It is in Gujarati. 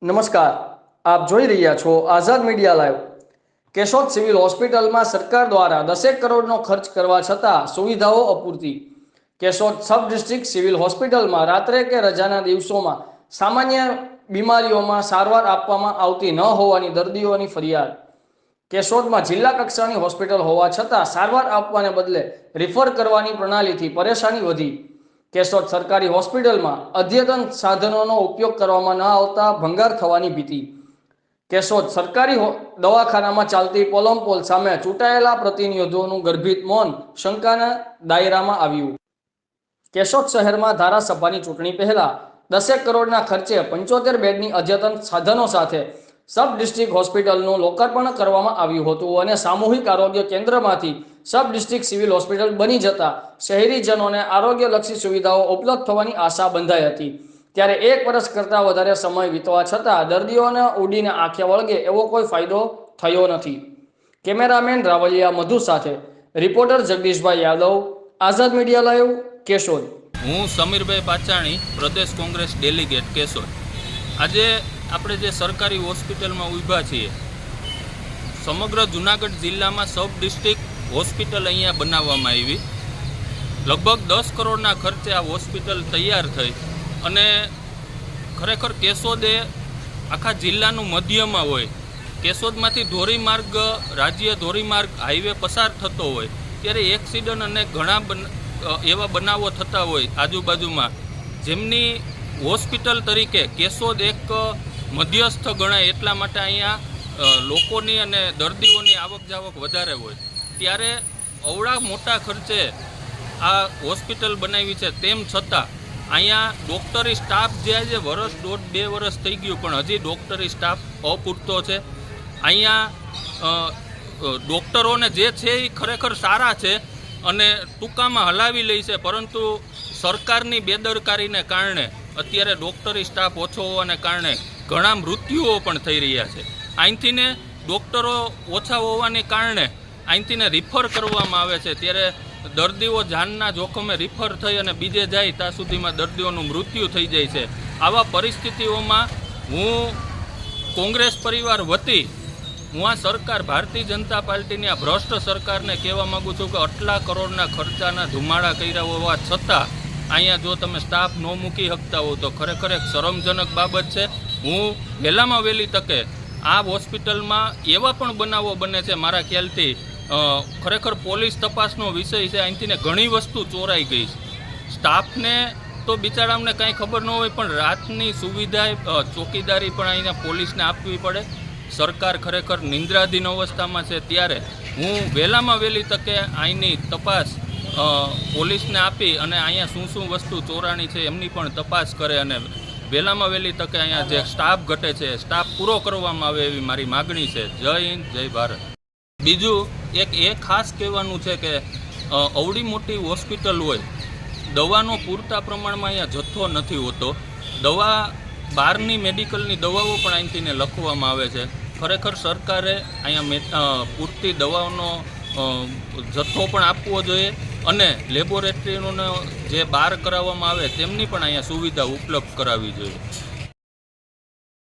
નમસ્કાર, આપ જોઈ રહ્યા છો આઝાદ મીડિયા લાઈવ। કેશોદ સિવિલ હોસ્પિટલમાં સરકાર દ્વારા 10 કરોડનો ખર્ચ કરવા છતાં સુવિધાઓ અપૂરતી। કેશોદ સબ ડિસ્ટ્રિક્ટ સિવિલ હોસ્પિટલમાં રાત્રે કે રજાના દિવસોમાં સામાન્ય બીમારીઓમાં સારવાર આપવામાં આવતી ન હોવાની દર્દીઓની ફરિયાદ। કેશોદમાં જિલ્લા કક્ષાની હોસ્પિટલ હોવા છતાં સારવાર આપવાને બદલે રિફર કરવાની પ્રણાલીથી પરેશાની વધી। કેશોદ સરકારી હોસ્પિટલમાં અદ્યતન સાધનોનો ઉપયોગ કરવામાં ન આવતા ભંગાર થવાની ભીતિ। કેશોદ સરકારી દવાખાનામાં ચાલતી પોલમપોલ સામે ચૂંટાયેલા પ્રતિનિધિઓનું ગર્ભિત મૌન શંકાના દાયરામાં આવ્યું। કેશોદ શહેરમાં ધારાસભાની ચૂંટણી પહેલા 10 કરોડના ખર્ચે 75 બેડની અદ્યતન સાધનો સાથે સબ ડિસ્ટ્રિક્ટ હોસ્પિટલનું લોકાર્પણ કરવામાં આવ્યું હતું અને સામૂહિક આરોગ્ય કેન્દ્રમાંથી સબ ડિસ્ટ્રિક્ટ સિવિલ હોસ્પિટલ બની જતા શહેરીજનોને આરોગ્યલક્ષી સુવિધાઓ ઉપલબ્ધ થવાની આશા બંધાઈ હતી। ત્યારે 1 વર્ષ કરતાં વધારે સમય વીતવા છતાં દર્દીઓને ઉડીને આંખે વળગે એવો કોઈ ફાયદો થયો નથી। કેમેરામેન રાવલિયા મધુ સાથે રિપોર્ટર જગદીશભાઈ યાદવ, આઝાદ મીડિયા લાઈવ, કેશોદ। હું સમીરભાઈ પાચાણી, પ્રદેશ કોંગ્રેસ ડેલિગેટ કેશોદ। આજે આપણે જે સરકારી હોસ્પિટલમાં ઊભા છીએ, સમગ્ર જૂનાગઢ જિલ્લામાં સબ ડિસ્ટ્રિક્ટ હોસ્પિટલ અહીંયા બનાવવામાં આવી। લગભગ 10 કરોડના ખર્ચે આ હોસ્પિટલ તૈયાર થઈ અને ખરેખર કેશોદ એ આખા જિલ્લાનું મધ્યમાં હોય। કેશોદમાંથી ધોરીમાર્ગ, રાજ્ય ધોરીમાર્ગ હાઈવે પસાર થતો હોય ત્યારે એક્સિડન્ટ અને ઘણા એવા બનાવો થતા હોય આજુબાજુમાં, જેમની હોસ્પિટલ તરીકે કેશોદ એક મધ્યસ્થ ગણાય। એટલા માટે અહીંયા લોકોની અને દર્દીઓની આવક જાવક વધારે હોય। ત્યારે અવળા મોટા ખર્ચે આ હોસ્પિટલ બનાવી છે, તેમ છતાં અહીંયા ડૉક્ટરી સ્ટાફ જે આજે વર્ષ, 1.5-2 વર્ષ થઈ ગયું પણ હજી ડૉક્ટરી સ્ટાફ અપૂરતો છે। અહીંયા ડૉક્ટરોને જે છે એ ખરેખર સારા છે અને ટૂંકામાં હલાવી લે છે, પરંતુ સરકારની બેદરકારીને કારણે અત્યારે ડૉક્ટરી સ્ટાફ ઓછો હોવાને કારણે ઘણા મૃત્યુઓ પણ થઈ રહ્યા છે। અહીંથી ને ડૉક્ટરો ઓછા હોવાને કારણે અહીંથી રિફર કરવામાં આવે છે, ત્યારે દર્દીઓ જાનના જોખમે રિફર થઈ અને બીજે જાય ત્યાં સુધીમાં દર્દીઓનું મૃત્યુ થઈ જાય છે। આવા પરિસ્થિતિઓમાં હું કોંગ્રેસ પરિવાર વતી હું આ સરકાર, ભારતીય જનતા પાર્ટીની આ ભ્રષ્ટ સરકારને કહેવા માગું છું કે આટલા કરોડના ખર્ચાના ધુમાડા કર્યા હોવા છતાં અહીંયા જો તમે સ્ટાફ ન મૂકી શકતા હો તો ખરેખર એક શરમજનક બાબત છે। હું વહેલામાં વહેલી તકે આ હોસ્પિટલમાં એવા પણ બનાવો બને છે, મારા ખ્યાલથી ખરેખર પોલીસ તપાસનો વિષય છે। અહીંથી ઘણી વસ્તુ ચોરાઈ ગઈ છે। સ્ટાફને તો બિચારામને કાંઈ ખબર ન હોય, પણ રાતની સુવિધા, ચોકીદારી પણ અહીંયા પોલીસને આપવી પડે। સરકાર ખરેખર નિંદ્રાધીન અવસ્થામાં છે, ત્યારે હું વહેલામાં વહેલી તકે અહીંની તપાસ પોલીસને આપી અને અહીંયા શું વસ્તુ ચોરાણી છે એમની પણ તપાસ કરે અને વહેલામાં વહેલી તકે અહીંયા જે સ્ટાફ ઘટે છે સ્ટાફ પૂરો કરવામાં આવે એવી મારી માગણી છે। જય હિન્દ, જય ભારત। બીજું એ ખાસ કહેવાનું છે કે અવળી મોટી હોસ્પિટલ હોય, દવાનો પૂરતા પ્રમાણમાં અહીંયા જથ્થો નથી હોતો। દવા બહારની મેડિકલની દવાઓ પણ અહીંથી લખવામાં આવે છે। ખરેખર સરકારે અહીંયા પૂરતી દવાઓનો જથ્થો પણ આપવો જોઈએ અને લેબોરેટરીનો જે બહાર કરાવવામાં આવે તેમની પણ અહીંયા સુવિધા ઉપલબ્ધ કરાવવી જોઈએ।